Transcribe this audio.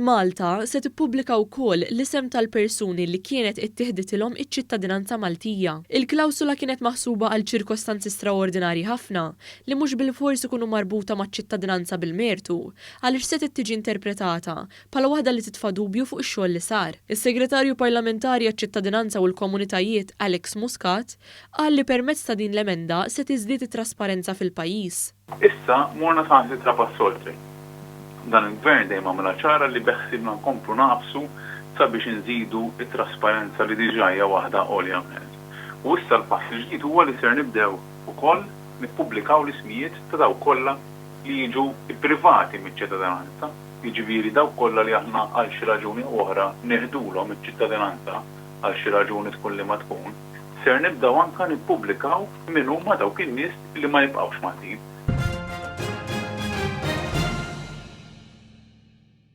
Malta se tippubblika wkoll l-isem tal-persuni li kienet ittieħditilhom iċ-ċittadinanza Maltija. Il-klawsula kienet maħsuba għal ċirkostanzi straordinarji ħafna li mhux bil-fors ikunu marbuta maċ-ċittadinanza bil-mertu għaliex se tiġi interpretata bħala waħda li titfa' dubju fuq ix-xogħol li sar. Is-Segretarju Parlamentari għaċ-ċittadinanza u l-Komunitajiet Alex Muscat qal li permezz ta' din l-emenda se tiżdied it-trasparenza fil-pajjiż. Issa morna saħansitra pass-soltri. Dan il-gvern dejjem għamilha ċara li beħsibna nkomplu naqbsu sabiex inżidu it-trasparenza li diġà hija waħda għolja mezz. U issa l-pass il-ġdid huwa li ser nibdew ukoll nippubblikaw l-ismijiet ta' dawk kollha li jiġu privati miċ-ċittadinanza, jiġifieri dawk kollha li aħna għal xi raġuni oħra nieħdulhom iċ-ċittadinanza għal xi raġuni tkun li ma tkun, ser nibdew anke nippubblikaw min huma dawk in-nies li ma jibqgħux Maltin.